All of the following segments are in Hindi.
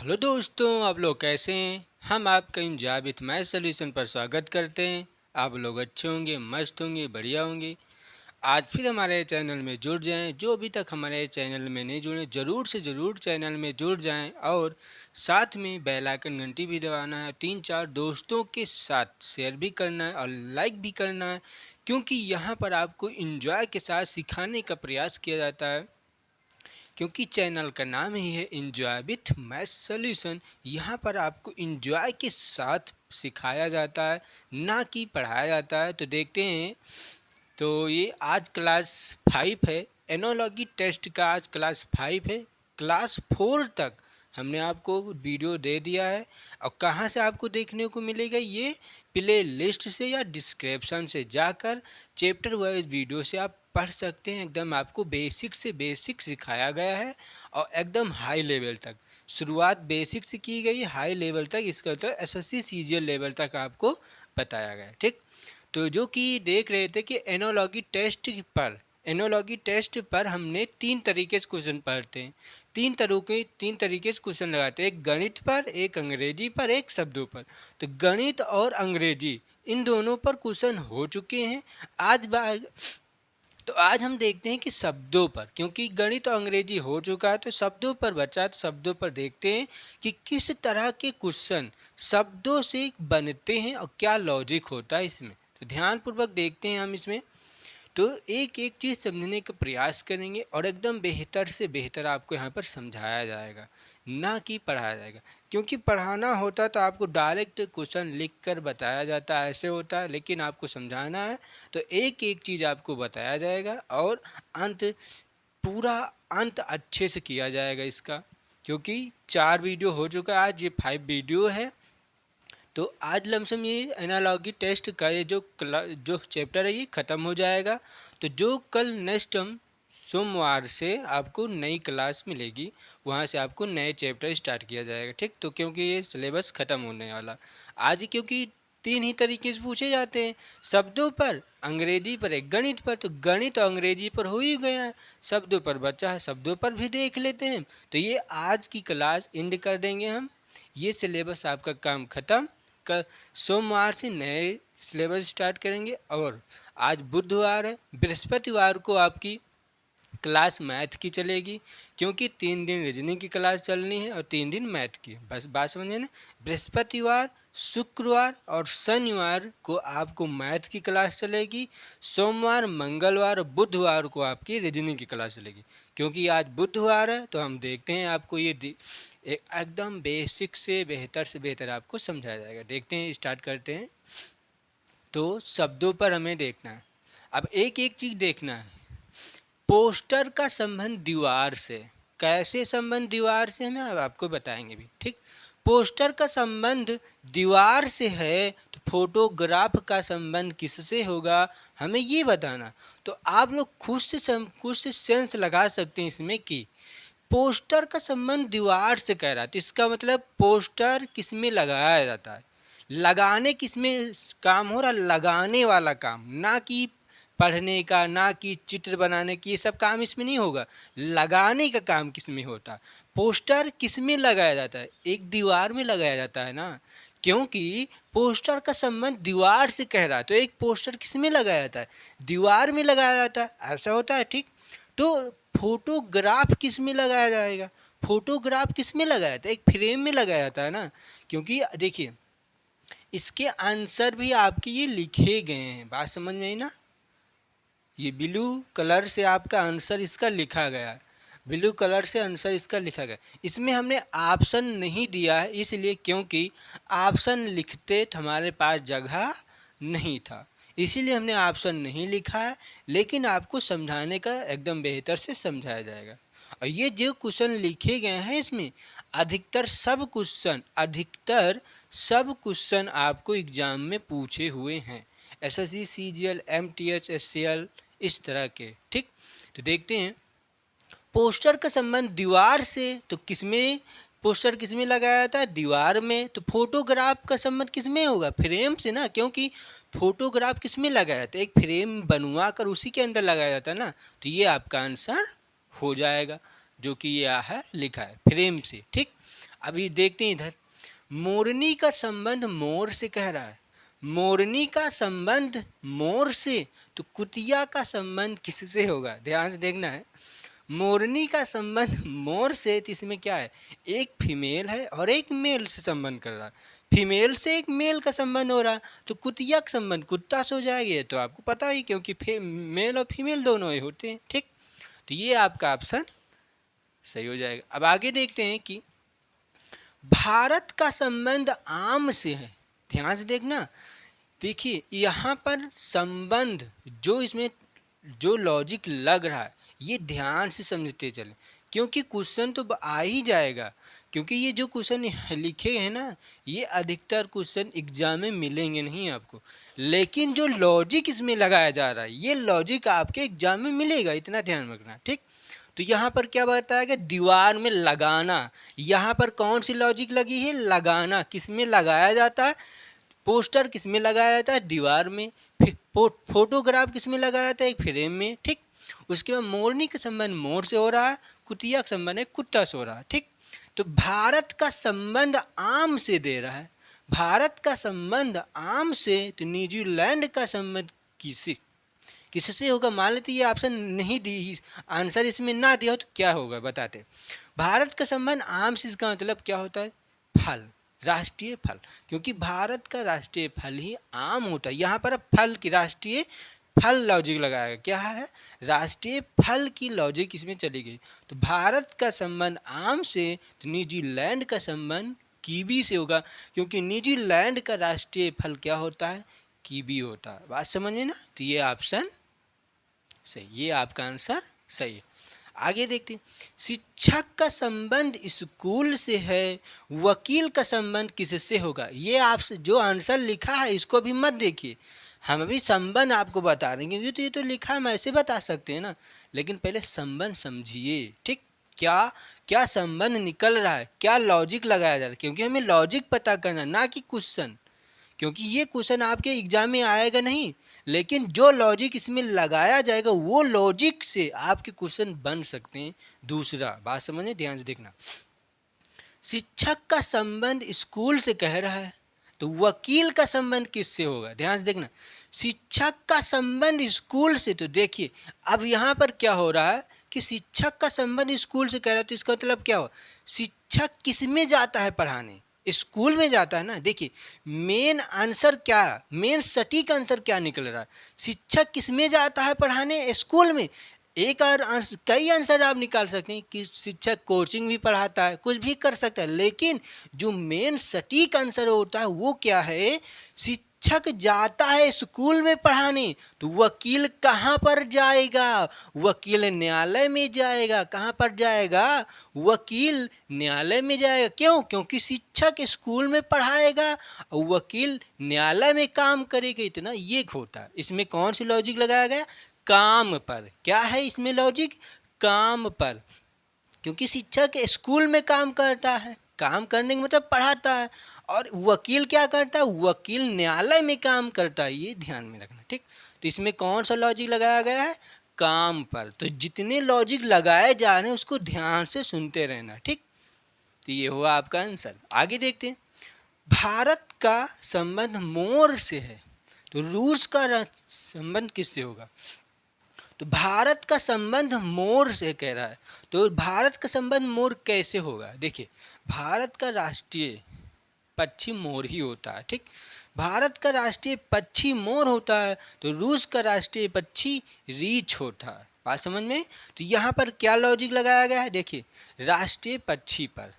हेलो दोस्तों, आप लोग कैसे हैं। हम आपका इंजॉय विथ मैथ सोल्यूशन पर स्वागत करते हैं। आप लोग अच्छे होंगे, मस्त होंगे, बढ़िया होंगे। आज फिर हमारे चैनल में जुड़ जाएं। जो अभी तक हमारे चैनल में नहीं जुड़े, ज़रूर से ज़रूर चैनल में जुड़ जाएं और साथ में बेल आइकन घंटी भी दबाना है। 3-4 दोस्तों के साथ शेयर भी करना है और लाइक भी करना है, क्योंकि यहाँ पर आपको इंजॉय के साथ सिखाने का प्रयास किया जाता है। क्योंकि चैनल का नाम ही है इंजॉय विथ मैथ सोल्यूशन। यहाँ पर आपको इंजॉय के साथ सिखाया जाता है, ना कि पढ़ाया जाता है। तो देखते हैं। तो ये आज क्लास 5 है। एनोलॉजी टेस्ट का आज क्लास 5 है। क्लास 4 तक हमने आपको वीडियो दे दिया है। और कहाँ से आपको देखने को मिलेगा, ये प्ले लिस्ट से या डिस्क्रिप्शन से जाकर चैप्टर वाइज वीडियो से आप पढ़ सकते हैं। एकदम आपको बेसिक से बेसिक सिखाया गया है और एकदम हाई लेवल तक। शुरुआत बेसिक से की गई, हाई लेवल तक, इसका तो एसएससी सीजीएल लेवल तक आपको बताया गया है। ठीक, तो जो कि देख रहे थे कि एनोलॉगी टेस्ट पर हमने 3 तरीके से क्वेश्चन पढ़ते हैं। 3 तरीके से क्वेश्चन लगाते हैं, एक गणित पर, एक अंग्रेजी पर, एक शब्दों पर। तो गणित और अंग्रेजी इन दोनों पर क्वेश्चन हो चुके हैं। आज हम देखते हैं कि शब्दों पर, क्योंकि गणित और अंग्रेजी हो चुका है तो शब्दों पर बचा। तो शब्दों पर देखते हैं कि किस तरह के क्वेश्चन शब्दों से बनते हैं और क्या लॉजिक होता है इसमें। तो ध्यानपूर्वक देखते हैं हम इसमें। तो एक एक चीज़ समझने का प्रयास करेंगे और एकदम बेहतर से बेहतर आपको यहाँ पर समझाया जाएगा, ना कि पढ़ाया जाएगा। क्योंकि पढ़ाना होता तो आपको डायरेक्ट क्वेश्चन लिख कर बताया जाता है, ऐसे होता है। लेकिन आपको समझाना है तो एक एक चीज़ आपको बताया जाएगा और पूरा अंत अच्छे से किया जाएगा इसका। क्योंकि 4 वीडियो हो चुका है, आज ये 5 वीडियो है। तो आज लमसम ये एनालॉगी टेस्ट का ये जो चैप्टर है ये ख़त्म हो जाएगा। तो जो कल नेक्स्ट हम सोमवार से आपको नई क्लास मिलेगी, वहाँ से आपको नए चैप्टर स्टार्ट किया जाएगा। ठीक, तो क्योंकि ये सिलेबस ख़त्म होने वाला आज, क्योंकि 3 ही तरीके से पूछे जाते हैं, शब्दों पर, अंग्रेजी पर, एक गणित पर। तो गणित और अंग्रेजी पर हो ही गया है, शब्दों पर बचा है, शब्दों पर भी देख लेते हैं। तो ये आज की क्लास एंड कर देंगे हम। ये सिलेबस आपका काम ख़त्म। कल सोमवार से नए सिलेबस स्टार्ट करेंगे। और आज बुधवार है, बृहस्पतिवार को आपकी क्लास मैथ की चलेगी, क्योंकि 3 दिन रीजनिंग की क्लास चलनी है और 3 दिन मैथ की। बस बात समझे ना। बृहस्पतिवार, शुक्रवार और शनिवार को आपको मैथ की क्लास चलेगी। सोमवार, मंगलवार और बुधवार को आपकी रीजनिंग की क्लास चलेगी। क्योंकि आज बुधवार है तो हम देखते हैं आपको ये एकदम बेसिक से बेहतर आपको समझाया जाएगा। देखते हैं, स्टार्ट करते हैं। तो शब्दों पर हमें देखना है। अब एक एक चीज़ देखना है। पोस्टर का संबंध दीवार से, कैसे संबंध दीवार से हमें अब आपको बताएंगे भी। ठीक, पोस्टर का संबंध दीवार से है तो फोटोग्राफ का संबंध किससे होगा, हमें ये बताना। तो आप लोग खुद से सेंस लगा सकते हैं इसमें कि पोस्टर का संबंध दीवार से कह रहा है, तो इसका मतलब पोस्टर किस में लगाया जाता है, लगाने किस में काम हो रहा, लगाने वाला काम, ना कि पढ़ने का, ना कि चित्र बनाने की, ये सब काम इसमें नहीं होगा। लगाने का काम किस में होता है। पोस्टर किस में लगाया जाता है, एक दीवार में लगाया जाता है ना। क्योंकि पोस्टर का संबंध दीवार से कह रहा है तो एक पोस्टर किस में लगाया जाता है, दीवार में लगाया जाता है, ऐसा होता है। ठीक, तो फोटोग्राफ किस में लगाया जाएगा, फोटोग्राफ किस में लगाया जाता है, एक फ्रेम में लगाया जाता है ना। क्योंकि देखिए इसके आंसर भी आपके ये लिखे गए हैं, बात समझ में आई ना। ये ब्लू कलर से आपका आंसर इसका लिखा गया है, ब्लू कलर से आंसर इसका लिखा गया। इसमें हमने ऑप्शन नहीं दिया है इसलिए, क्योंकि ऑप्शन लिखते हमारे पास जगह नहीं था, इसीलिए हमने ऑप्शन नहीं लिखा है। लेकिन आपको समझाने का एकदम बेहतर से समझाया जाएगा। और ये जो क्वेश्चन लिखे गए हैं इसमें अधिकतर सब क्वेश्चन आपको एग्जाम में पूछे हुए हैं, एसएससी सीजीएल, एमटीएच, एससीएल, इस तरह के। ठीक, तो देखते हैं। पोस्टर का संबंध दीवार से, तो किसमें पोस्टर किसमें लगाया जाता है, दीवार में। तो फोटोग्राफ का संबंध किसमें होगा, फ्रेम से ना। क्योंकि फोटोग्राफ किसमें लगाया जाता है, एक फ्रेम बनवा कर उसी के अंदर लगाया जाता है ना। तो ये आपका आंसर हो जाएगा, जो कि यह है लिखा है फ्रेम से। ठीक, अभी देखते हैं इधर, मोरनी का संबंध मोर से कह रहा है, मोरनी का संबंध मोर से, तो कुतिया का संबंध किससे होगा? ध्यान से देखना है, मोरनी का संबंध मोर से, तो इसमें क्या है, एक फीमेल है और एक मेल से संबंध कर रहा है, फीमेल से एक मेल का संबंध हो रहा है, तो कुतिया का संबंध कुत्ता से हो जाएगा, ये तो आपको पता ही, क्योंकि मेल और फीमेल दोनों ही होते हैं। ठीक, तो ये आपका ऑप्शन सही हो जाएगा। अब आगे देखते हैं कि भारत का संबंध आम से है। ध्यान से देखना, देखिए यहाँ पर संबंध जो इसमें जो लॉजिक लग रहा है ये ध्यान से समझते चलें, क्योंकि क्वेश्चन तो आ ही जाएगा, क्योंकि ये जो क्वेश्चन लिखे हैं ना, ये अधिकतर क्वेश्चन एग्जाम में मिलेंगे नहीं आपको, लेकिन जो लॉजिक इसमें लगाया जा रहा है ये लॉजिक आपके एग्जाम में मिलेगा, इतना ध्यान रखना। ठीक, तो यहाँ पर क्या बताया गया, दीवार में लगाना, यहाँ पर कौन सी लॉजिक लगी है, लगाना, किस में लगाया जाता है, पोस्टर किस में लगाया जाता है, दीवार में, फिर फोटोग्राफ किस में लगाया जाता है, एक फ्रेम में। ठीक, उसके बाद मोरनी का संबंध मोर से हो रहा है, कुतिया का संबंध है कुत्ता से हो रहा है। ठीक, तो भारत का संबंध आम से दे रहा है, भारत का संबंध आम से, तो न्यूजीलैंड का संबंध किससे होगा? मान लेते ये ऑप्शन नहीं दी, आंसर इसमें ना दिया हो तो क्या होगा बताते। भारत का संबंध आम से, इसका मतलब क्या होता है, फल, राष्ट्रीय फल, क्योंकि भारत का राष्ट्रीय फल ही आम होता है। यहाँ पर फल की राष्ट्रीय फल लॉजिक लगाएगा, क्या है, राष्ट्रीय फल की लॉजिक इसमें चली गई। तो भारत का संबंध आम से, तो न्यूजीलैंड का संबंध कीवी से होगा, क्योंकि न्यूजीलैंड का राष्ट्रीय फल क्या होता है, कीवी होता है। बात समझ में ना, तो ये ऑप्शन सही, ये आपका आंसर सही है। आगे देखते हैं, शिक्षक का संबंध स्कूल से है, वकील का संबंध किससे होगा? ये आपसे जो आंसर लिखा है इसको भी मत देखिए, हम अभी संबंध आपको बता रहे हैं, क्योंकि तो ये तो लिखा है, हम ऐसे बता सकते हैं ना, लेकिन पहले संबंध समझिए। ठीक, क्या क्या संबंध निकल रहा है, क्या लॉजिक लगाया जा रहा है, क्योंकि हमें लॉजिक पता करना, ना कि क्वेश्चन, क्योंकि ये क्वेश्चन आपके एग्जाम में आएगा नहीं, लेकिन जो लॉजिक इसमें लगाया जाएगा वो लॉजिक से आपके क्वेश्चन बन सकते हैं। दूसरा बात समझिए, ध्यान से देखना, शिक्षक का संबंध स्कूल से कह रहा है, तो वकील का संबंध किससे होगा? ध्यान से देखना, शिक्षक का संबंध स्कूल से, तो देखिए अब यहाँ पर क्या हो रहा है कि शिक्षक का संबंध स्कूल से कह रहा है, तो इसका मतलब क्या हो, शिक्षक किस में जाता है पढ़ाने, स्कूल में जाता है ना। देखिए मेन आंसर क्या, मेन सटीक आंसर क्या निकल रहा है, शिक्षक किस में जाता है पढ़ाने, स्कूल में। एक और कई आंसर आप निकाल सकते हैं कि शिक्षक कोचिंग भी पढ़ाता है, कुछ भी कर सकता है, लेकिन जो मेन सटीक आंसर होता है वो क्या है, शिक्षक जाता है स्कूल में पढ़ाने, तो वकील कहाँ पर जाएगा, वकील न्यायालय में जाएगा। कहाँ पर जाएगा, वकील न्यायालय में जाएगा। क्यों? क्योंकि शिक्षक स्कूल में पढ़ाएगा और वकील न्यायालय में काम करेगा। इतना ये होता है। इसमें कौन सी लॉजिक लगाया गया, काम पर। क्या है इसमें लॉजिक, काम पर, क्योंकि शिक्षक स्कूल में काम करता है, काम करने का मतलब पढ़ाता है, और वकील क्या करता है, वकील न्यायालय में काम करता है। ये ध्यान में रखना। ठीक, तो इसमें कौन सा लॉजिक लगाया गया है, काम पर। तो जितने लॉजिक लगाए जा रहे हैं उसको ध्यान से सुनते रहना। ठीक, तो ये हुआ आपका आंसर। आगे देखते हैं, भारत का संबंध मोर से है, तो रूस का संबंध किससे होगा, तो भारत का संबंध मोर से कह रहा है, तो भारत का संबंध मोर कैसे होगा। देखिए भारत का राष्ट्रीय पक्षी मोर ही होता है। ठीक, भारत का राष्ट्रीय पक्षी मोर होता है, तो रूस का राष्ट्रीय पक्षी रीछ होता है। बात समझ में। तो यहाँ पर क्या लॉजिक लगाया गया है, देखिए राष्ट्रीय पक्षी पर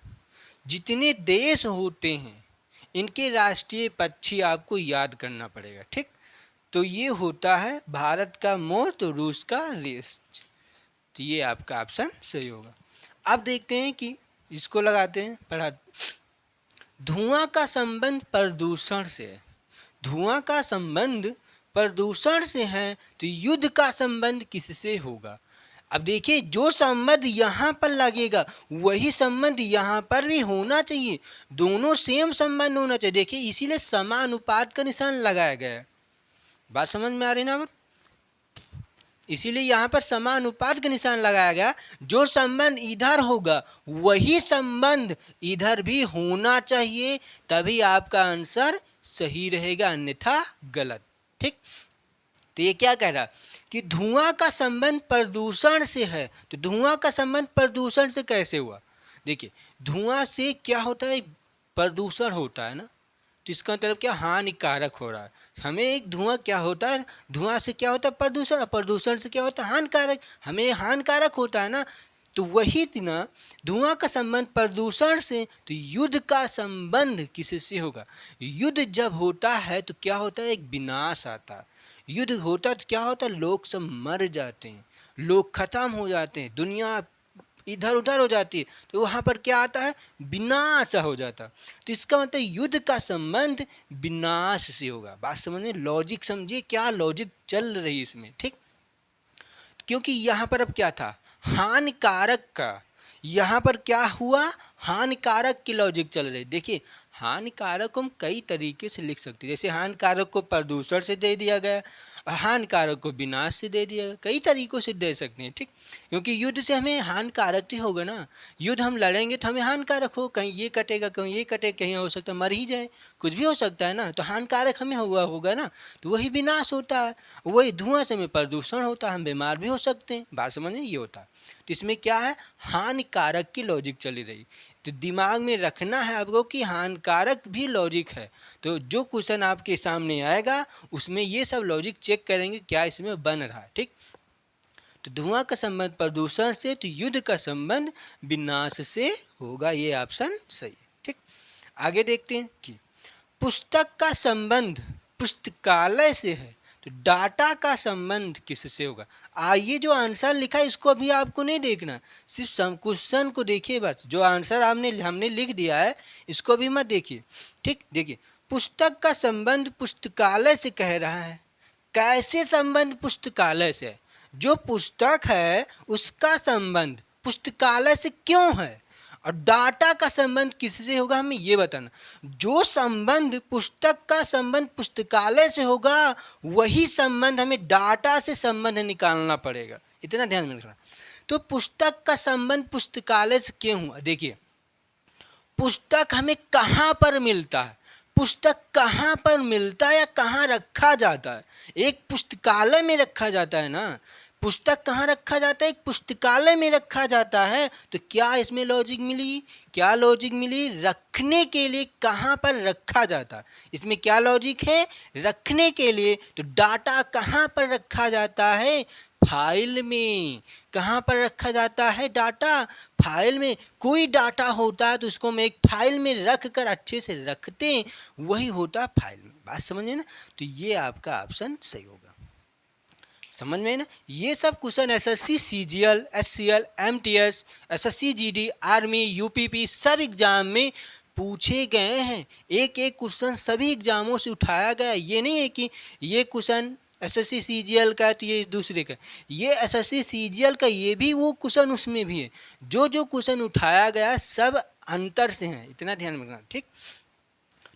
जितने देश होते हैं इनके राष्ट्रीय पक्षी आपको याद करना पड़ेगा। ठीक, तो ये होता है भारत का मोर, तो रूस का रीछ। तो ये आपका ऑप्शन सही होगा। अब देखते हैं कि इसको लगाते हैं, पढ़ा, धुआं का संबंध प्रदूषण से है, धुआं का संबंध प्रदूषण से है, तो युद्ध का संबंध किससे होगा। अब देखिए जो संबंध यहाँ पर लगेगा वही संबंध यहाँ पर भी होना चाहिए, दोनों सेम संबंध होना चाहिए। देखिए इसीलिए समानुपात का निशान लगाया गया है। बात समझ में आ रही ना। इसीलिए यहाँ पर समानुपात का निशान लगाया गया। जो संबंध इधर होगा वही संबंध इधर भी होना चाहिए, तभी आपका आंसर सही रहेगा, अन्यथा गलत। ठीक, तो ये क्या कह रहा कि धुआं का संबंध प्रदूषण से है। तो धुआं का संबंध प्रदूषण से कैसे हुआ? देखिए, धुआं से क्या होता है, प्रदूषण होता है ना, तो इसका मतलब क्या, हानिकारक हो रहा है। हमें एक धुआं क्या होता है, धुआं से क्या होता है, प्रदूषण, और प्रदूषण से क्या होता है, हानिकारक। हमें हानिकारक होता है ना, तो वही ना, धुआं का संबंध प्रदूषण से, तो युद्ध का संबंध किससे होगा? युद्ध जब होता है तो क्या होता है, एक विनाश आता है। युद्ध होता है तो क्या होता है, लोग सब मर जाते हैं, लोग खत्म हो जाते हैं, दुनिया इधर उधर हो जाती है, तो वहाँ पर क्या आता है, विनाश हो जाता। तो इसका मतलब युद्ध का संबंध विनाश से होगा। बात समझिए, लॉजिक समझिए, क्या लॉजिक चल रही है इसमें। ठीक, क्योंकि यहाँ पर अब क्या था, हानिकारक का, यहाँ पर क्या हुआ, हानिकारक की लॉजिक चल रही। देखिए, हानिकारक को हम कई तरीके से लिख सकते हैं। जैसे हानिकारक को प्रदूषण से दे दिया गया, हानिकारक को विनाश से दे दिया गया, कई तरीकों से दे सकते हैं। ठीक, क्योंकि युद्ध से हमें हानिकारक ही होगा ना, युद्ध हम लड़ेंगे तो हमें हानिकारक हो, कहीं ये कटेगा, कहीं ये कटे, कहीं हो सकता है मर ही जाए, कुछ भी हो सकता है ना, तो हानिकारक हमें होगा ना, तो वही विनाश होता है। वही धुआं से हमें प्रदूषण होता है, हम बीमार भी हो सकते हैं। बात समझ में, ये होता है। तो इसमें क्या है, हानिकारक की लॉजिक चली रही। तो दिमाग में रखना है आपको कि हानिकारक भी लॉजिक है। तो जो क्वेश्चन आपके सामने आएगा उसमें ये सब लॉजिक चेक करेंगे क्या इसमें बन रहा है। ठीक, तो धुआं का संबंध प्रदूषण से, तो युद्ध का संबंध विनाश से होगा, ये ऑप्शन सही है। ठीक, आगे देखते हैं कि पुस्तक का संबंध पुस्तकालय से है, तो डाटा का संबंध किससे होगा? ये जो आंसर लिखा है इसको अभी आपको नहीं देखना, सिर्फ क्वेश्चन को देखिए बस। जो आंसर हमने लिख दिया है इसको भी मत देखिए। ठीक, देखिए, पुस्तक का संबंध पुस्तकालय से कह रहा है। कैसे संबंध पुस्तकालय से है? जो पुस्तक है उसका संबंध पुस्तकालय से क्यों है, और डाटा का संबंध किससे होगा, हमें ये बताना। जो संबंध पुस्तक का संबंध पुस्तकालय से होगा वही संबंध हमें डाटा से संबंध निकालना पड़ेगा, इतना ध्यान में रखना। तो पुस्तक का संबंध पुस्तकालय से क्यों हुआ? देखिए, पुस्तक हमें कहाँ पर मिलता है, पुस्तक कहाँ पर मिलता है या कहाँ रखा जाता है? एक पुस्तकालय में रखा जाता है ना, पुस्तक कहाँ रखा जाता है, एक पुस्तकालय में रखा जाता है। तो क्या इसमें लॉजिक मिली, क्या लॉजिक मिली, रखने के लिए कहाँ पर रखा जाता है, इसमें क्या लॉजिक है, रखने के लिए। तो डाटा कहाँ पर रखा जाता है, फाइल में। कहाँ पर रखा जाता है डाटा, फाइल में। कोई डाटा होता है तो उसको हम एक फाइल में रख कर अच्छे से रखते हैं, वही होता है फाइल में। बात समझे ना, तो ये आपका ऑप्शन सही होगा। समझ में ना, ये सब question SSC CGL, SCL, MTS, SSC GD, army, UPP सब एग्जाम में पूछे गए हैं। एक एक क्वेश्चन सभी एग्जामों से उठाया गया। ये नहीं है कि ये क्वेश्चन एसएससी सीजीएल का है तो ये दूसरे का, ये एसएससी सीजीएल का ये भी वो क्वेश्चन उसमें भी है। जो जो क्वेश्चन उठाया गया सब अंतर से हैं, इतना ध्यान रखना। ठीक,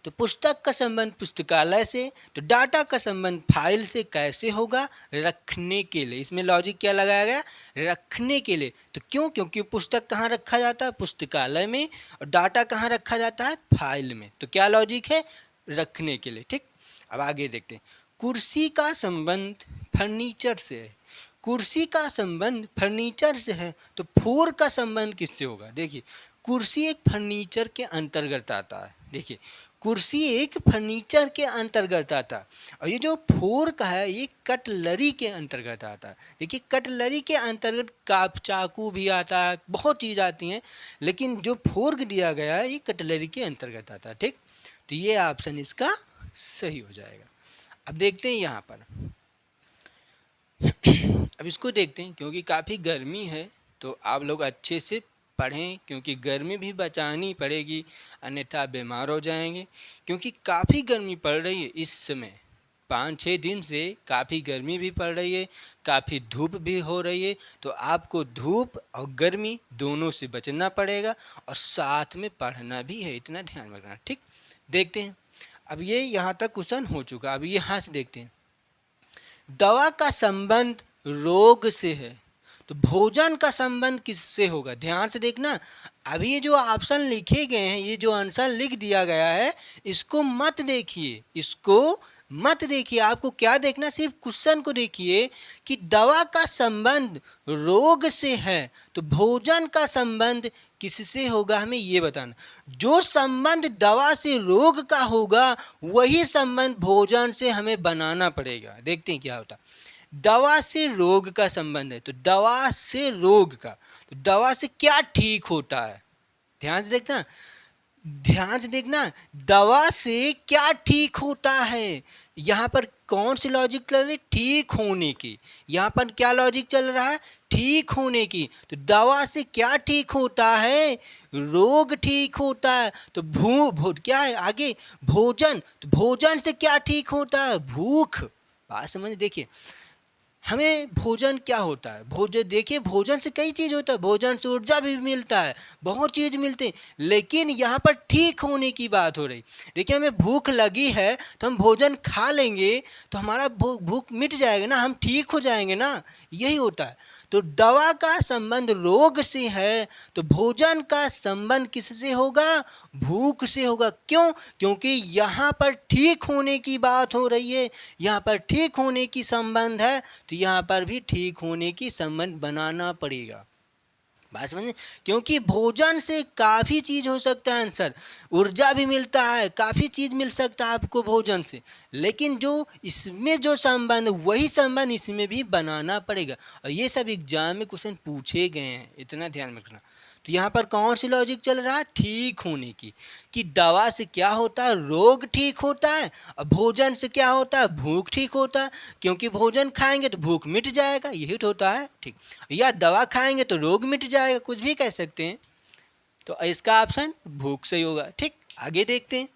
तो पुस्तक का संबंध पुस्तकालय से, तो डाटा का संबंध फाइल से कैसे होगा, रखने के लिए। इसमें लॉजिक क्या लगाया गया, रखने के लिए। तो क्यों, क्योंकि पुस्तक कहाँ रखा जाता है, पुस्तकालय में, और डाटा कहाँ रखा जाता है, फाइल में। तो क्या लॉजिक है, रखने के लिए। ठीक, अब आगे देखते हैं। कुर्सी का संबंध फर्नीचर से है, कुर्सी का संबंध फर्नीचर से है, तो फोर का संबंध किससे होगा? देखिए, कुर्सी एक फर्नीचर के अंतर्गत आता है। देखिए, कुर्सी एक फर्नीचर के अंतर्गत आता है, और ये जो फोर का है ये कटलरी के अंतर्गत आता है। देखिए, कटलरी के अंतर्गत काप, चाकू भी आता है, बहुत चीज़ आती हैं, लेकिन जो फोर्क दिया गया है ये कटलरी के अंतर्गत आता है। ठीक, तो ये ऑप्शन इसका सही हो जाएगा। अब देखते हैं यहाँ पर अब इसको देखते हैं, क्योंकि काफ़ी गर्मी है तो आप लोग अच्छे से पढ़ें, क्योंकि गर्मी भी बचानी पड़ेगी, अन्यथा बीमार हो जाएंगे। क्योंकि काफ़ी गर्मी पड़ रही है इस समय, 5-6 दिन से काफ़ी गर्मी भी पड़ रही है, काफ़ी धूप भी हो रही है। तो आपको धूप और गर्मी दोनों से बचना पड़ेगा, और साथ में पढ़ना भी है, इतना ध्यान रखना। ठीक, देखते हैं। अब ये यहाँ तक क्वेश्चन हो चुका, अब यहाँ से देखते हैं। दवा का संबंध रोग से है। तो भोजन का संबंध किससे होगा? ध्यान से देखना, अभी ये जो ऑप्शन लिखे गए हैं, ये जो आंसर लिख दिया गया है, इसको मत देखिए, इसको मत देखिए। आपको क्या देखना, सिर्फ क्वेश्चन को देखिए कि दवा का संबंध रोग से है तो भोजन का संबंध किससे होगा, हमें ये बताना। जो संबंध दवा से रोग का होगा वही संबंध भोजन से हमें बनाना पड़ेगा। देखते हैं क्या होता है। दवा से रोग का संबंध है, तो दवा से रोग का, तो दवा से क्या ठीक होता है? ध्यान से देखना, ध्यान से देखना, दवा से क्या ठीक होता है। यहाँ पर कौन सी लॉजिक चल रही है? ठीक होने की। यहाँ पर क्या लॉजिक चल रहा है? ठीक होने की। तो दवा से क्या ठीक होता है? रोग ठीक होता है। तो क्या है आगे? भोजन। तो भोजन से क्या ठीक होता है? भूख। बात समझ, देखिए हमें भोजन क्या होता है? भोजन देखिए, भोजन से कई चीज़ होता है, भोजन से ऊर्जा भी मिलता है, बहुत चीज़ मिलते हैं, लेकिन यहाँ पर ठीक होने की बात हो रही। देखिए हमें भूख लगी है तो हम भोजन खा लेंगे तो हमारा भूख मिट जाएगा ना, हम ठीक हो जाएंगे ना, यही होता है। तो दवा का संबंध रोग से है तो भोजन का संबंध किससे होगा? भूख से होगा। क्यों? क्योंकि यहाँ पर ठीक होने की बात हो रही है, यहाँ पर ठीक होने की संबंध है, तो यहाँ पर भी ठीक होने की संबंध बनाना पड़ेगा। बात समझे? क्योंकि भोजन से काफ़ी चीज़ हो सकता है आंसर, ऊर्जा भी मिलता है, काफ़ी चीज़ मिल सकता है आपको भोजन से, लेकिन जो इसमें जो संबंध वही संबंध इसमें भी बनाना पड़ेगा। और ये सब एग्जाम में क्वेश्चन पूछे गए हैं, इतना ध्यान रखना। तो यहाँ पर कौन सी लॉजिक चल रहा है? ठीक होने की, कि दवा से क्या होता है? रोग ठीक होता है। और भोजन से क्या होता है? भूख ठीक होता है, क्योंकि भोजन खाएंगे तो भूख मिट जाएगा, यही तो होता है। ठीक, या दवा खाएंगे तो रोग मिट जाएगा, कुछ भी कह सकते हैं। तो इसका ऑप्शन भूख से ही होगा। ठीक, आगे देखते हैं,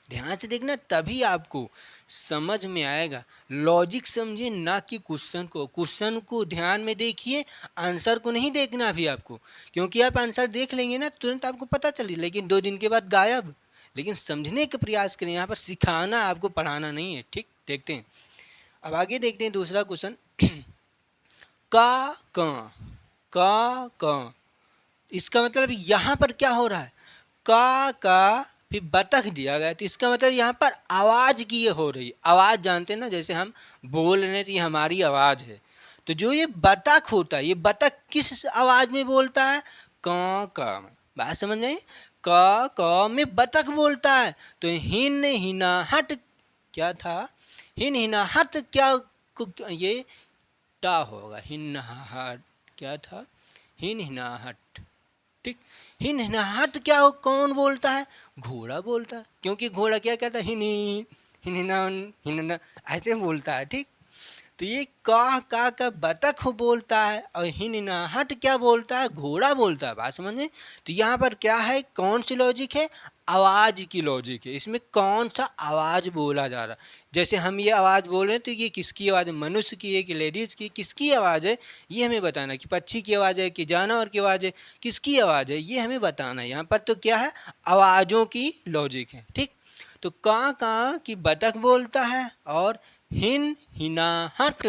ध्यान से देखना, तभी आपको समझ में आएगा। लॉजिक समझिए ना कि क्वेश्चन को। क्वेश्चन को ध्यान में देखिए, आंसर को नहीं देखना अभी आपको, क्योंकि आप आंसर देख लेंगे ना तुरंत आपको पता चले, लेकिन 2 दिन के बाद गायब। लेकिन समझने का प्रयास करें, यहाँ पर सिखाना आपको, पढ़ाना नहीं है। ठीक, देखते हैं अब आगे, देखते हैं दूसरा क्वेश्चन। का इसका मतलब यहाँ पर क्या हो रहा है? का फिर बतख दिया गया, तो इसका मतलब यहाँ पर आवाज़ की ये हो रही। आवाज़ जानते हैं ना, जैसे हम बोल रहे हैं तो ये हमारी आवाज़ है। तो जो ये बतख होता है, ये बतख किस आवाज़ में बोलता है? का। बात समझ में? का में बतख बोलता है। तो हिन हिना हट क्या था? हिन हिना हट क्या, ये टा होगा। हिन हट क्या था? हिन हिना हट। ठीक, हिन हिनाहट क्या हो, कौन बोलता है? घोड़ा बोलता है, क्योंकि घोड़ा क्या कहता है? हिन हिन ऐसे बोलता है। ठीक, तो ये का बतख बोलता है, और हिन हिनाहट क्या बोलता है? घोड़ा बोलता है। बात समझ में? तो यहाँ पर क्या है, कौन सी लॉजिक है? आवाज़ की लॉजिक है। इसमें कौन सा आवाज़ बोला जा रहा है? जैसे हम ये आवाज़ बोल रहे हैं तो ये किसकी आवाज़ है? मनुष्य की है कि लेडीज़ की? किसकी आवाज़ है ये हमें बताना, कि पक्षी की आवाज़ है कि जानवर की आवाज़ है, किसकी आवाज़ है ये हमें बताना है। यहाँ पर तो क्या है, आवाज़ों की लॉजिक है। ठीक, तो का की बतख बोलता है, और हिन हिनाहट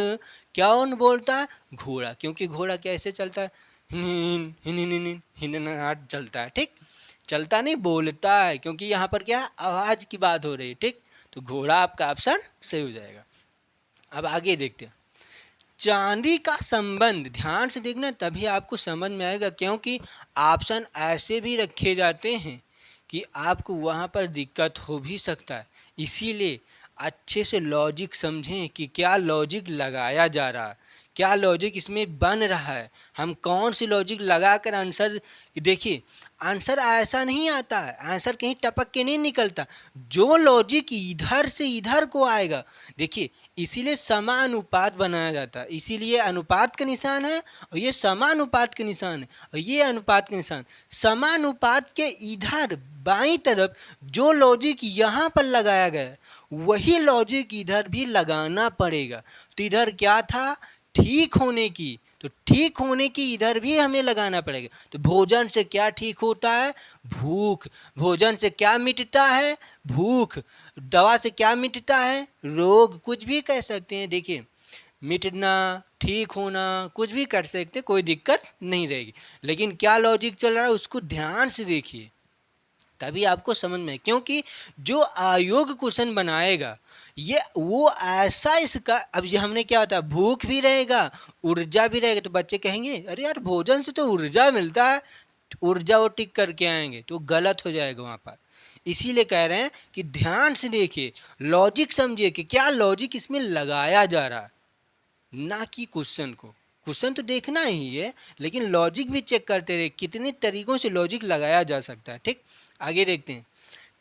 कौन बोलता है? घोड़ा, क्योंकि घोड़ा कैसे चलता है? हिन हिन हिन हिन हिनाहट चलता है। ठीक, चलता नहीं, बोलता है, क्योंकि यहाँ पर क्या है, आवाज़ की बात हो रही है। ठीक, तो घोड़ा आपका ऑप्शन सही हो जाएगा। अब आगे देखते हैं, चांदी का संबंध। ध्यान से देखना, तभी आपको समझ में आएगा, क्योंकि ऑप्शन ऐसे भी रखे जाते हैं कि आपको वहाँ पर दिक्कत हो भी सकता है। इसीलिए अच्छे से लॉजिक समझें कि क्या लॉजिक लगाया जा रहा है, क्या लॉजिक इसमें बन रहा है, हम कौन सी लॉजिक लगाकर आंसर। देखिए आंसर ऐसा नहीं आता है, आंसर कहीं टपक के नहीं निकलता, जो लॉजिक इधर से इधर को आएगा। देखिए इसीलिए समानुपात बनाया जाता है, इसीलिए अनुपात का निशान है और ये समानुपात का निशान है, और ये अनुपात का निशान। समानुपात के इधर बाईं तरफ जो लॉजिक यहाँ पर लगाया गया है वही लॉजिक इधर भी लगाना पड़ेगा। तो इधर क्या था, ठीक होने की, तो ठीक होने की इधर भी हमें लगाना पड़ेगा। तो भोजन से क्या ठीक होता है? भूख। भोजन से क्या मिटता है? भूख। दवा से क्या मिटता है? रोग। कुछ भी कह सकते हैं। देखिए मिटना, ठीक होना, कुछ भी कर सकते, कोई दिक्कत नहीं रहेगी। लेकिन क्या लॉजिक चल रहा है उसको ध्यान से देखिए, तभी आपको समझ में, क्योंकि जो आयोग क्वेश्चन बनाएगा ये वो ऐसा इसका, अब ये हमने क्या होता है, भूख भी रहेगा ऊर्जा भी रहेगा, तो बच्चे कहेंगे अरे यार भोजन से तो ऊर्जा मिलता है, ऊर्जा वो टिक करके आएंगे, तो गलत हो जाएगा वहाँ पर। इसीलिए कह रहे हैं कि ध्यान से देखिए, लॉजिक समझिए कि क्या लॉजिक इसमें लगाया जा रहा है, ना कि क्वेश्चन को। क्वेश्चन तो देखना ही है, लेकिन लॉजिक भी चेक करते रहे, कितने तरीकों से लॉजिक लगाया जा सकता है। ठीक, आगे देखते हैं।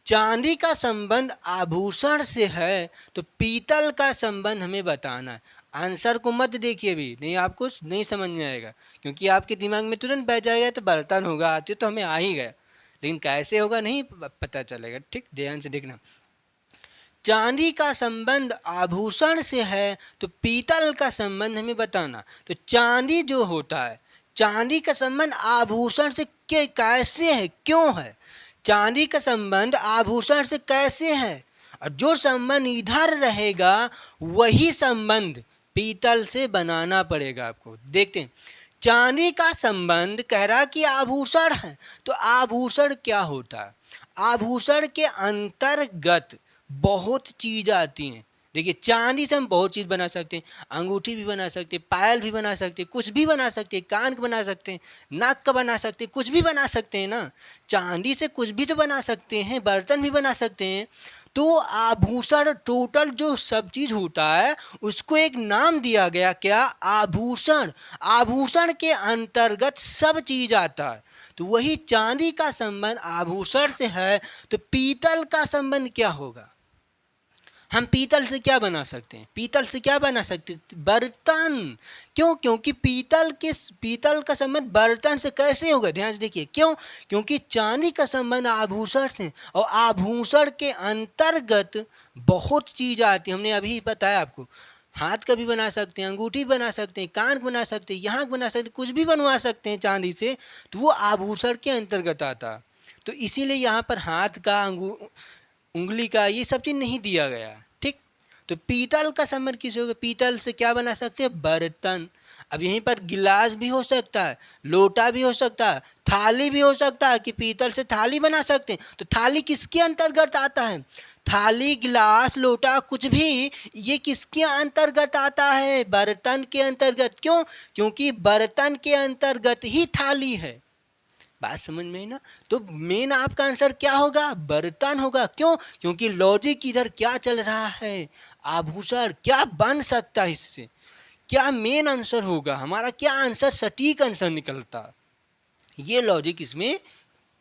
चांदी का संबंध आभूषण से है तो पीतल का संबंध हमें बताना है। आंसर को मत देखिए, भी नहीं आपको नहीं समझ में आएगा, क्योंकि आपके दिमाग में तुरंत बैठ जाएगा तो बर्तन होगा, आते तो हमें आ ही गया, लेकिन कैसे होगा नहीं पता चलेगा। ठीक, ध्यान से देखना। चांदी का संबंध आभूषण से है तो पीतल का संबंध हमें बताना। तो चांदी जो होता है, चांदी का संबंध आभूषण से कैसे है, क्यों है? चांदी का संबंध आभूषण से कैसे है, और जो संबंध इधर रहेगा वही संबंध पीतल से बनाना पड़ेगा आपको। देखते हैं, चांदी का संबंध कह रहा कि आभूषण है, तो आभूषण क्या होता है? आभूषण के अंतर्गत बहुत चीज आती हैं। देखिए, चांदी से हम बहुत चीज़ बना सकते हैं, अंगूठी भी बना सकते हैं, पायल भी बना सकते हैं, कुछ भी बना सकते हैं, कान का बना सकते हैं, नाक का बना सकते हैं, कुछ भी बना सकते हैं ना। चांदी से कुछ भी तो बना सकते हैं, बर्तन भी बना सकते हैं। तो आभूषण टोटल जो सब चीज़ होता है उसको एक नाम दिया गया, क्या? आभूषण। आभूषण के अंतर्गत सब चीज़ आता है, तो वही चांदी का संबंध आभूषण से है, तो पीतल का संबंध क्या होगा? हम पीतल से क्या बना सकते हैं? पीतल से क्या बना सकते हैं? बर्तन। क्यों? क्योंकि पीतल का संबंध बर्तन से कैसे होगा? ध्यान से देखिए, क्यों? क्योंकि चांदी का संबंध आभूषण से, और आभूषण के अंतर्गत बहुत चीज़ आती है। हमने अभी बताया आपको, हाथ का भी बना सकते हैं, अंगूठी बना सकते हैं, कान बना सकते हैं, यहाँ बना सकते हैं, कुछ भी बनवा सकते हैं चांदी से, तो वो आभूषण के अंतर्गत आता। तो इसीलिए यहाँ पर हाथ का, उंगली का, ये सब चीज़ नहीं दिया गया। ठीक, तो पीतल का संबंध किसे होगा? पीतल से क्या बना सकते हैं? बर्तन। अब यहीं पर गिलास भी हो सकता है, लोटा भी हो सकता है, थाली भी हो सकता है कि पीतल से थाली बना सकते हैं। तो थाली किसके अंतर्गत आता है? थाली, गिलास, लोटा, कुछ भी ये किसके अंतर्गत आता है? बर्तन के अंतर्गत। क्यों? क्योंकि बर्तन के अंतर्गत ही थाली है। बात समझ में है ना? तो मेन आपका आंसर क्या होगा? बर्तन होगा। क्यों? क्योंकि लॉजिक इधर क्या चल रहा है? आभूषण। क्या बन सकता है इससे? क्या मेन आंसर होगा हमारा? क्या आंसर सटीक आंसर निकलता? ये लॉजिक इसमें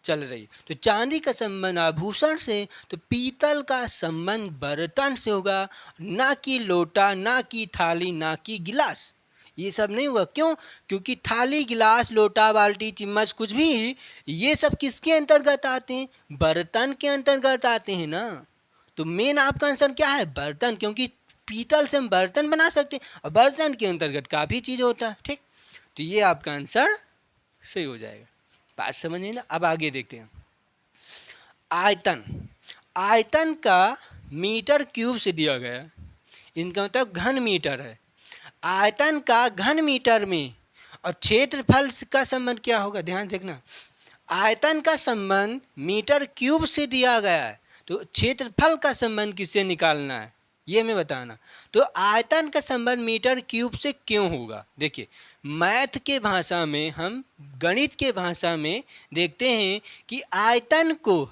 चल रही। तो चांदी का संबंध आभूषण से, तो पीतल का संबंध बर्तन से होगा, ना कि लोटा, ना कि थाली, ना कि गिलास। ये सब नहीं होगा। क्यों? क्योंकि थाली, गिलास, लोटा, बाल्टी, चम्मच, कुछ भी ये सब किसके अंतर्गत आते हैं? बर्तन के अंतर्गत आते हैं ना। तो मेन आपका आंसर क्या है? बर्तन। क्योंकि पीतल से हम बर्तन बना सकते हैं, और बर्तन के अंतर्गत काफ़ी चीज़ होता है। ठीक, तो ये आपका आंसर सही हो जाएगा। बात समझिए ना। अब आगे देखते हैं। आयतन। आयतन का मीटर क्यूब से दिया गया, इनका मतलब घन मीटर है। आयतन का घन मीटर में, और क्षेत्रफल का संबंध क्या होगा? ध्यान देखना, आयतन का संबंध मीटर क्यूब से दिया गया है, तो क्षेत्रफल का संबंध किससे निकालना है ये हमें बताना। तो आयतन का संबंध मीटर क्यूब से क्यों होगा? देखिए, मैथ के भाषा में, हम गणित के भाषा में देखते हैं कि आयतन को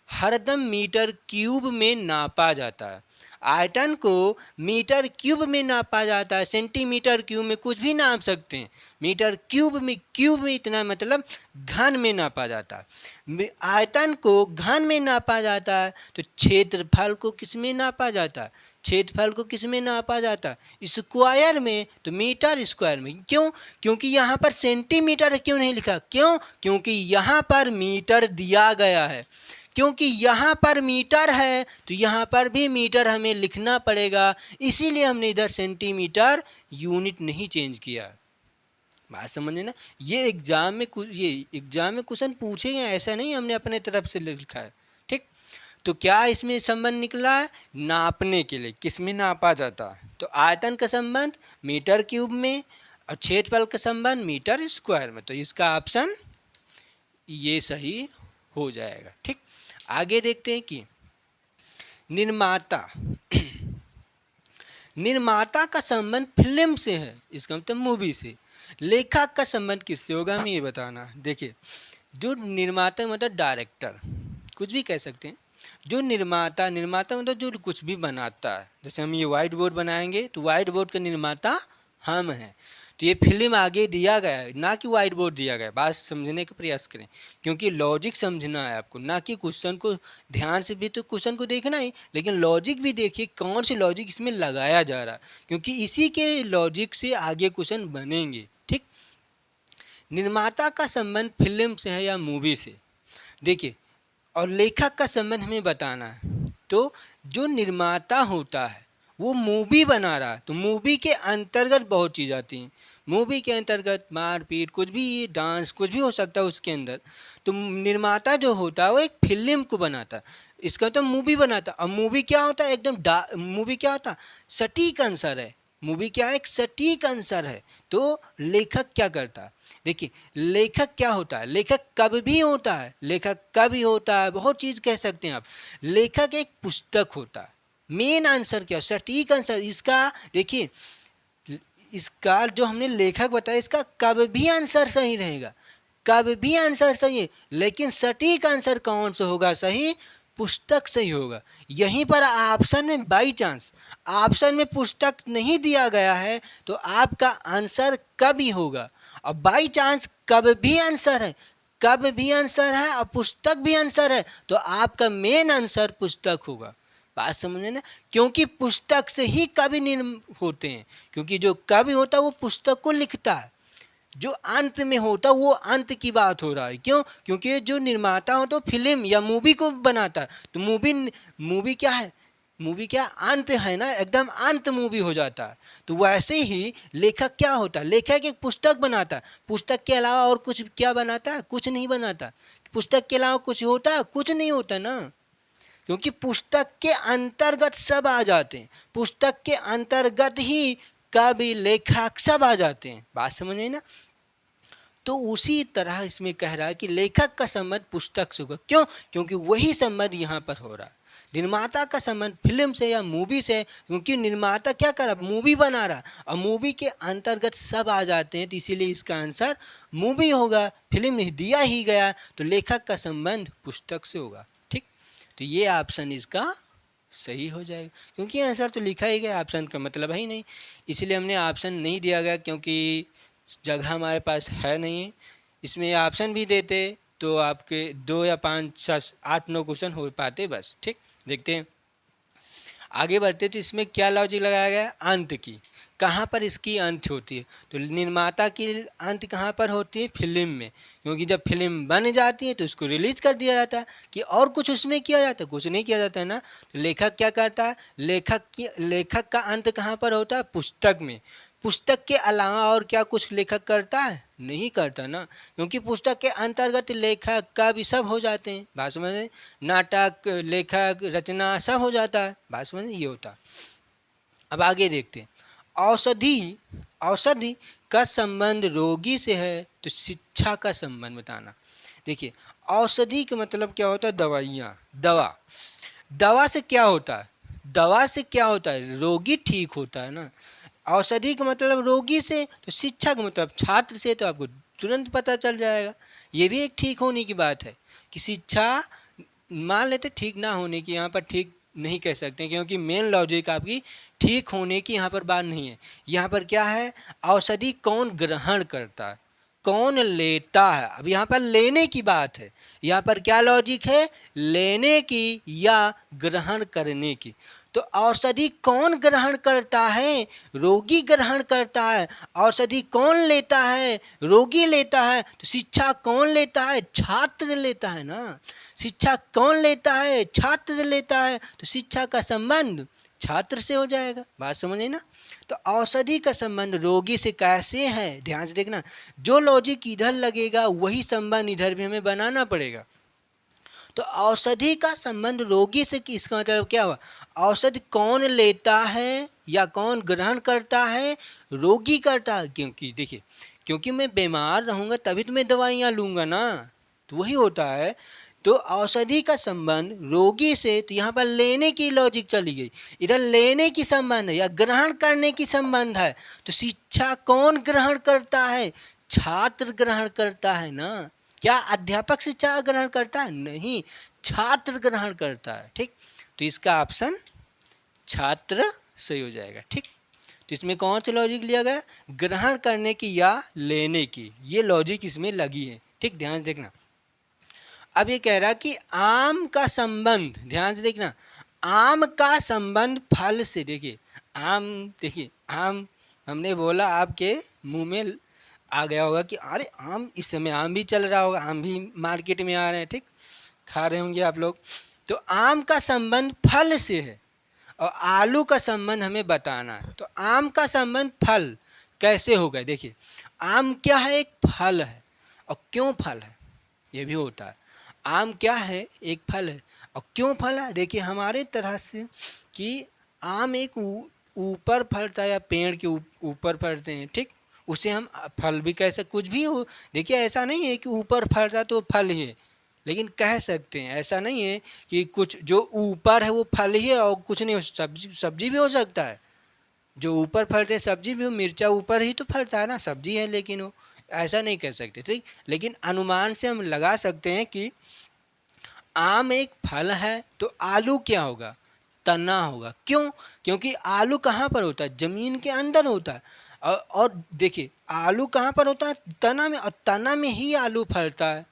हरदम मीटर क्यूब में नापा जाता है। आयतन को मीटर क्यूब में नापा जाता है। सेंटीमीटर क्यूब में कुछ भी नाप सकते हैं, मीटर क्यूब में इतना मतलब घन में नापा जाता है। आयतन को घन में नापा जाता है, तो क्षेत्रफल को किस में नापा जाता है? क्षेत्रफल को किस में नापा जाता है? स्क्वायर में। तो मीटर स्क्वायर में। क्यों? क्योंकि यहाँ पर सेंटीमीटर क्यों नहीं लिखा? क्यों? क्योंकि यहाँ पर मीटर दिया गया है। क्योंकि यहाँ पर मीटर है तो यहाँ पर भी मीटर हमें लिखना पड़ेगा, इसीलिए हमने इधर सेंटीमीटर यूनिट नहीं चेंज किया। बात समझे ना? ये एग्जाम में क्वेश्चन पूछे गए, ऐसा नहीं हमने अपने तरफ से लिखा है। ठीक, तो क्या इसमें संबंध निकला है? नापने के लिए, किस में नापा जाता है? तो आयतन का संबंध मीटर क्यूब में और क्षेत्रफल का संबंध मीटर स्क्वायर में। तो इसका ऑप्शन ये सही हो जाएगा। ठीक, आगे देखते हैं कि निर्माता निर्माता का संबंध फिल्म से है, इसका मतलब मूवी से। लेखक का संबंध किससे होगा, हमें ये बताना है। देखिए, जो निर्माता मतलब डायरेक्टर, कुछ भी कह सकते हैं। जो निर्माता मतलब जो कुछ भी बनाता है, जैसे हम ये वाइट बोर्ड बनाएंगे तो वाइट बोर्ड का निर्माता हम हैं। तो ये फिल्म आगे दिया गया है, ना कि वाइट बोर्ड दिया गया है। बात समझने का प्रयास करें, क्योंकि लॉजिक समझना है आपको, ना कि क्वेश्चन को ध्यान से भी तो क्वेश्चन को देखना ही, लेकिन लॉजिक भी देखिए कौन सी लॉजिक इसमें लगाया जा रहा है, क्योंकि इसी के लॉजिक से आगे क्वेश्चन बनेंगे। ठीक, निर्माता का संबंध फिल्म से है या मूवी से, देखिए, और लेखक का संबंध हमें बताना है। तो जो निर्माता होता है वो मूवी बना रहा है, तो मूवी के अंतर्गत बहुत चीज़ आती हैं। मूवी के अंतर्गत मारपीट, कुछ भी, डांस, कुछ भी हो सकता है उसके अंदर। तो निर्माता जो होता है वो एक फिल्म को बनाता है, इसका तो मूवी बनाता है। और मूवी क्या होता है, एकदम मूवी क्या होता है, सटीक आंसर है। मूवी क्या है, एक सटीक आंसर है। तो लेखक क्या करता है, देखिए, लेखक क्या होता है, लेखक कब भी होता है, लेखक कभी होता है, बहुत चीज़ कह सकते हैं आप। लेखक एक पुस्तक होता है। मेन आंसर क्या, सटीक आंसर इसका, देखिए, इसका जो हमने लेखक बताया, इसका कब भी आंसर सही रहेगा, कब भी आंसर सही है, लेकिन सटीक आंसर कौन सा होगा, सही, पुस्तक सही होगा। यहीं पर ऑप्शन में बाई चांस ऑप्शन में पुस्तक नहीं दिया गया है, तो आपका आंसर कभी होगा। और बाई चांस कब भी आंसर है, कब भी आंसर है और पुस्तक भी आंसर है, तो आपका मेन आंसर पुस्तक होगा। बात समझे ना, क्योंकि पुस्तक से ही कवि निर्म होते हैं, क्योंकि जो कवि होता है वो पुस्तक को लिखता है, जो अंत में होता है वो अंत की बात हो रहा है। क्यों, क्योंकि जो निर्माता हो तो फिल्म या मूवी को बनाता है, तो मूवी क्या है, मूवी क्या, अंत है ना, एकदम अंत मूवी हो जाता है। तो वैसे ही लेखक क्या होता है, लेखक एक पुस्तक बनाता है, पुस्तक के अलावा और कुछ क्या बनाता है, कुछ नहीं बनाता। पुस्तक के अलावा कुछ होता है, कुछ नहीं होता ना, क्योंकि पुस्तक के अंतर्गत सब आ जाते हैं, पुस्तक के अंतर्गत ही कवि, लेखक सब आ जाते हैं। बात समझ में ना। तो उसी तरह इसमें कह रहा है कि लेखक का संबंध पुस्तक से होगा। क्यों, क्योंकि वही संबंध यहाँ पर हो रहा है। निर्माता का संबंध फिल्म से या मूवी से, क्योंकि निर्माता क्या कर रहा, मूवी बना रहा, और मूवी के अंतर्गत सब आ जाते हैं, तो इसीलिए इसका आंसर मूवी होगा। फिल्म दिया ही गया, तो लेखक का संबंध पुस्तक से होगा। ठीक, तो ये ऑप्शन इसका सही हो जाएगा, क्योंकि आंसर तो लिखा ही गया, ऑप्शन का मतलब है ही नहीं, इसलिए हमने ऑप्शन नहीं दिया गया, क्योंकि जगह हमारे पास है नहीं है। इसमें ऑप्शन भी देते तो आपके 2 या 5 7 8 9 क्वेश्चन हो पाते बस। ठीक, देखते हैं आगे बढ़ते। तो इसमें क्या लॉजिक लगाया गया, अंत की, कहाँ पर इसकी अंत होती है, तो निर्माता की अंत कहाँ पर होती है, फिल्म में, क्योंकि जब फिल्म बन जाती है तो उसको रिलीज कर दिया जाता है, कि और कुछ उसमें किया जाता है, कुछ नहीं किया जाता है ना। तो लेखक क्या करता है, लेखक का अंत कहाँ पर होता है, पुस्तक में। पुस्तक के अलावा और क्या कुछ लेखक करता है, नहीं करता ना, क्योंकि पुस्तक के अंतर्गत लेखक का भी सब हो जाते हैं। बात समझ, नाटक, लेखक, रचना सब हो जाता है। बात समझ, ये होता। अब आगे देखते हैं, औषधि का संबंध रोगी से है, तो शिक्षा का संबंध बताना। देखिए, औषधि का मतलब क्या होता है, दवाइयाँ, दवा से क्या होता है, दवा से क्या होता है, रोगी ठीक होता है ना। औषधि का मतलब रोगी से, तो शिक्षा का मतलब छात्र से, तो आपको तुरंत पता चल जाएगा। ये भी एक ठीक होने की बात है, कि शिक्षा मान लेते ठीक ना होने की, यहाँ पर ठीक नहीं कह सकते, क्योंकि मेन लॉजिक आपकी ठीक होने की यहाँ पर बात नहीं है। यहाँ पर क्या है, औषधि कौन ग्रहण करता है, कौन लेता है। अब यहाँ पर लेने की बात है, यहाँ पर क्या लॉजिक है, लेने की या ग्रहण करने की। तो औषधि कौन ग्रहण करता है, रोगी ग्रहण करता है। औषधि कौन लेता है, रोगी लेता है। तो शिक्षा कौन लेता है, छात्र लेता है ना। शिक्षा कौन लेता है, छात्र लेता है, तो शिक्षा का संबंध छात्र से हो जाएगा। बात समझे ना। तो औषधि का संबंध रोगी से कैसे है, ध्यान से देखना, जो लॉजिक इधर लगेगा वही संबंध इधर भी हमें बनाना पड़ेगा। तो औषधि का संबंध रोगी से, इसका मतलब क्या हुआ, औषधि कौन लेता है या कौन ग्रहण करता है, रोगी करता है। क्योंकि देखिए, क्योंकि मैं बीमार रहूँगा तभी तो मैं दवाइयाँ लूँगा ना, तो वही होता है। तो औषधि का संबंध रोगी से, तो यहाँ पर लेने की लॉजिक चली गई, इधर लेने की संबंध है या ग्रहण करने की संबंध है। तो शिक्षा कौन ग्रहण करता है, छात्र ग्रहण करता है ना। क्या अध्यापक शिक्षा ग्रहण करता है, नहीं, छात्र ग्रहण करता है। ठीक, तो इसका ऑप्शन छात्र सही हो जाएगा। ठीक, तो इसमें कौन सा लॉजिक लिया गया, ग्रहण करने की या लेने की, ये लॉजिक इसमें लगी है। ठीक, ध्यान से देखना। अब ये कह रहा कि आम का संबंध, ध्यान से देखना, आम का संबंध फल से। देखिए आम, देखिए आम हमने बोला, आपके मुंह में आ गया होगा कि अरे आम, इस समय आम भी चल रहा होगा, आम भी मार्केट में आ रहे हैं, ठीक, खा रहे होंगे आप लोग। तो आम का संबंध फल से है और आलू का संबंध हमें बताना है। तो आम का संबंध फल कैसे होगा, देखिए आम क्या है, एक फल है। और क्यों फल है, ये भी होता है। आम क्या है, एक फल है। और क्यों फल है, देखिए हमारे तरह से कि आम एक ऊपर फलता है या पेड़ के ऊपर फलते हैं, ठीक, उसे हम फल भी कह सकते, कुछ भी हो। देखिए ऐसा नहीं है कि ऊपर फलता तो फल ही है, लेकिन कह सकते हैं, ऐसा नहीं है कि कुछ जो ऊपर है वो फल ही है और कुछ नहीं हो, सब्जी भी हो सकता है। जो ऊपर फलते सब्जी भी हो, मिर्चा ऊपर ही तो फलता है ना, सब्जी है, लेकिन वो ऐसा नहीं कह सकते। ठीक, लेकिन अनुमान से हम लगा सकते हैं कि आम एक फल है, तो आलू क्या होगा, तना होगा। क्यों, क्योंकि आलू कहाँ पर होता है, ज़मीन के अंदर होता है। और देखिए आलू कहाँ पर होता है, तना में, और तना में ही आलू फलता है,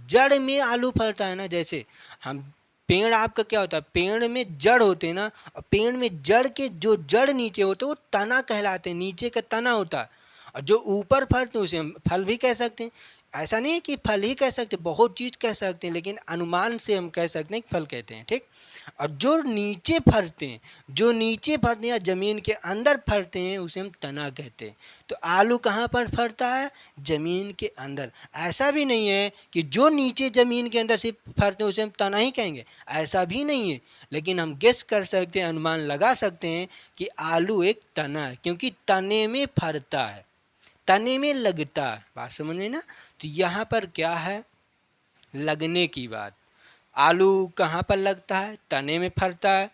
जड़ में आलू फलता है ना। जैसे हम पेड़, आपका क्या होता है, पेड़ में जड़ होते हैं ना, और पेड़ में जड़ के जो जड़ नीचे होते हैं वो तना कहलाते हैं, नीचे का तना होता है। और जो ऊपर फलते हैं उसे हम फल भी कह सकते हैं। ऐसा नहीं है कि फल ही कह सकते, बहुत चीज़ कह सकते हैं, लेकिन अनुमान से हम कह सकते हैं कि फल कहते हैं। ठीक, और जो नीचे फलते हैं, जो नीचे फलते हैं या ज़मीन के अंदर फलते हैं उसे हम तना कहते हैं। तो आलू कहाँ पर फलता है, ज़मीन के अंदर। ऐसा भी नहीं है कि जो नीचे ज़मीन के अंदर से फलते हैं उसे हम तना ही कहेंगे, ऐसा भी नहीं है। लेकिन हम गेस कर सकते हैं, अनुमान लगा सकते हैं कि आलू एक तना है, क्योंकि तने में फलता है, तने में लगता है। बात समझ में ना। तो यहाँ पर क्या है, लगने की बात। आलू कहाँ पर लगता है, तने में फलता है।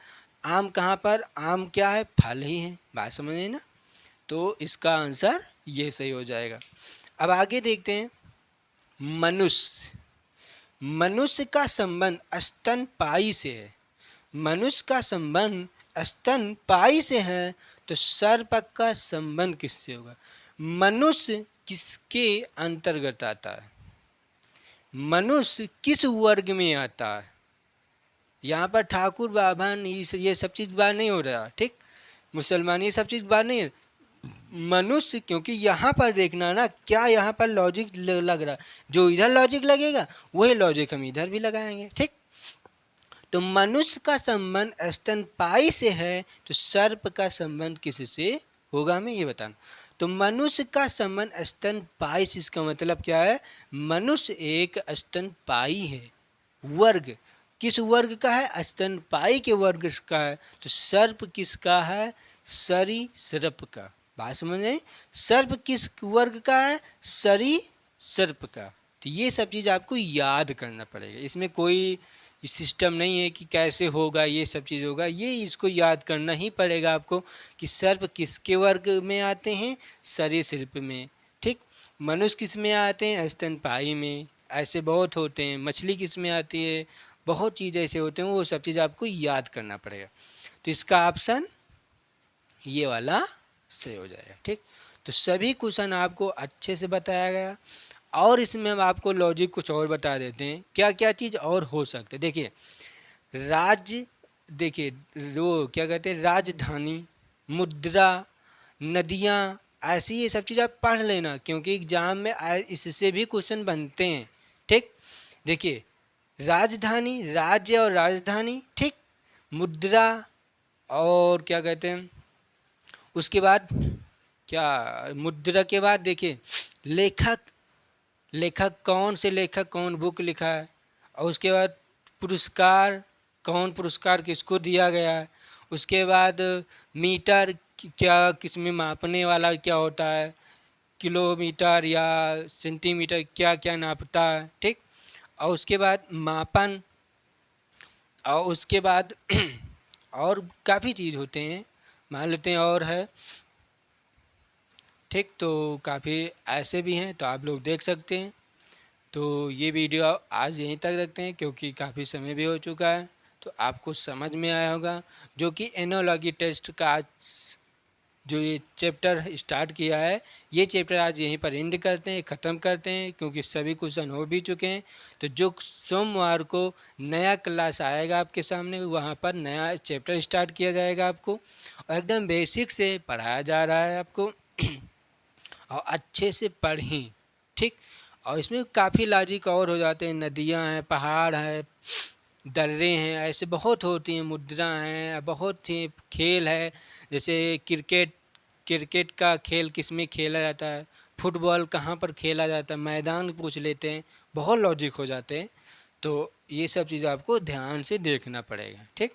आम कहाँ पर, आम क्या है, फल ही है। बात समझ में ना। तो इसका आंसर ये सही हो जाएगा। अब आगे देखते हैं, मनुष्य, मनुष्य का संबंध स्तनपायी से है। मनुष्य का संबंध स्तनपायी से है, तो सर्प का संबंध किससे होगा। मनुष्य किसके अंतर्गत आता है, मनुष्य किस वर्ग में आता है। यहाँ पर ठाकुर बाभन ये सब चीज़ बात नहीं हो रहा, ठीक, मुसलमान ये सब चीज़ बात नहीं है, मनुष्य। क्योंकि यहाँ पर देखना ना, क्या यहाँ पर लॉजिक लग रहा है, जो इधर लॉजिक लगेगा वही लॉजिक हम इधर भी लगाएंगे। ठीक, तो मनुष्य का संबंध स्तनपायी से है, तो सर्प का संबंध किससे होगा, हमें ये बताना। तो मनुष्य का संबंध स्तनपायी से, इसका मतलब क्या है, मनुष्य एक स्तनपायी है। वर्ग किस वर्ग का है, स्तनपायी के वर्ग का है। तो सर्प किसका है, सरीसृप का। बात समझ में, सर्प किस वर्ग का है, सरीसृप का। तो ये सब चीज़ आपको याद करना पड़ेगा, इसमें कोई सिस्टम नहीं है कि कैसे होगा, ये सब चीज़ होगा, ये इसको याद करना ही पड़ेगा आपको कि सर्प किसके वर्ग में आते हैं, सरीसृप में। ठीक, मनुष्य किस में आते हैं, स्तनपायी में। ऐसे बहुत होते हैं, मछली किस में आती है, बहुत चीज़ ऐसे होते हैं, वो सब चीज़ आपको याद करना पड़ेगा। तो इसका ऑप्शन ये वाला सही हो जाएगा। ठीक, तो सभी क्वेश्चन आपको अच्छे से बताया गया, और इसमें हम आपको लॉजिक कुछ और बता देते हैं, क्या क्या चीज़ और हो सकते। देखिए राज्य, देखिए वो क्या कहते हैं, राजधानी, मुद्रा, नदियाँ, ऐसी ये सब चीज़ आप पढ़ लेना, क्योंकि एग्जाम में इससे भी क्वेश्चन बनते हैं। ठीक, देखिए राजधानी, राज्य और राजधानी, ठीक, मुद्रा, और क्या कहते हैं, उसके बाद क्या, मुद्रा के बाद देखिए लेखक, लेखक कौन से लेखक कौन बुक लिखा है, और उसके बाद पुरस्कार, कौन पुरस्कार किसको दिया गया है। उसके बाद मीटर क्या किस में मापने वाला क्या होता है, किलोमीटर या सेंटीमीटर क्या क्या नापता है, ठीक। और उसके बाद मापन, और उसके बाद और काफ़ी चीज़ होते हैं, मान लेते हैं और है, ठीक। तो काफ़ी ऐसे भी हैं, तो आप लोग देख सकते हैं। तो ये वीडियो आज यहीं तक रखते हैं क्योंकि काफ़ी समय भी हो चुका है, तो आपको समझ में आया होगा। जो कि एनोलॉजी टेस्ट का आज जो ये चैप्टर स्टार्ट किया है, ये चैप्टर आज यहीं पर एंड करते हैं, ख़त्म करते हैं, क्योंकि सभी क्वेश्चन हो भी चुके हैं। तो जो सोमवार को नया क्लास आएगा आपके सामने, वहाँ पर नया चैप्टर स्टार्ट किया जाएगा आपको, और एकदम बेसिक से पढ़ाया जा रहा है आपको और अच्छे से पढ़ें, ठीक। और इसमें काफ़ी लॉजिक और हो जाते हैं, नदियाँ हैं, पहाड़ है, दर्रे हैं, ऐसे बहुत होती हैं, मुद्रा हैं, बहुत सी खेल है। जैसे क्रिकेट का खेल किस में खेला जाता है, फुटबॉल कहाँ पर खेला जाता है, मैदान पूछ लेते हैं, बहुत लॉजिक हो जाते हैं। तो ये सब चीज़ आपको ध्यान से देखना पड़ेगा, ठीक।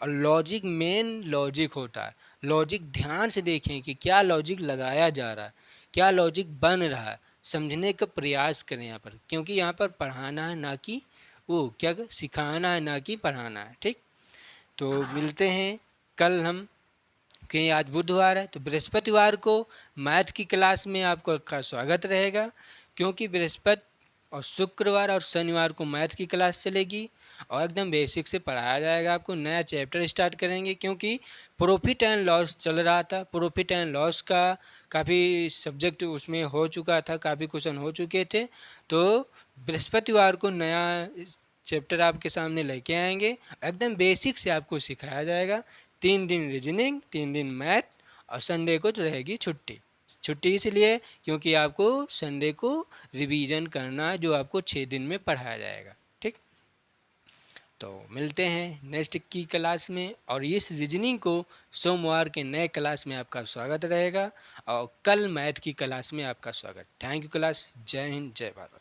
और लॉजिक, मेन लॉजिक होता है, लॉजिक ध्यान से देखें कि क्या लॉजिक लगाया जा रहा है, क्या लॉजिक बन रहा है, समझने का प्रयास करें यहाँ पर, क्योंकि यहाँ पर पढ़ाना है ना कि वो क्या सिखाना है, ना कि पढ़ाना है, ठीक। तो मिलते हैं कल हम, कि आज बुधवार है, तो बृहस्पतिवार को मैथ की क्लास में आपका स्वागत रहेगा, क्योंकि बृहस्पति और शुक्रवार और शनिवार को मैथ की क्लास चलेगी और एकदम बेसिक से पढ़ाया जाएगा आपको। नया चैप्टर स्टार्ट करेंगे, क्योंकि प्रॉफिट एंड लॉस चल रहा था, प्रॉफिट एंड लॉस का काफ़ी सब्जेक्ट उसमें हो चुका था, काफ़ी क्वेश्चन हो चुके थे। तो बृहस्पतिवार को नया चैप्टर आपके सामने लेके आएंगे, एकदम बेसिक से आपको सिखाया जाएगा। 3 दिन रीजनिंग, 3 दिन मैथ, और संडे को तो रहेगी छुट्टी। छुट्टी इसलिए क्योंकि आपको संडे को रिवीजन करना है, जो आपको 6 दिन में पढ़ाया जाएगा, ठीक। तो मिलते हैं नेक्स्ट की क्लास में, और इस रीजनिंग को सोमवार के नए क्लास में आपका स्वागत रहेगा, और कल मैथ की क्लास में आपका स्वागत। थैंक यू क्लास, जय हिंद, जय भारत।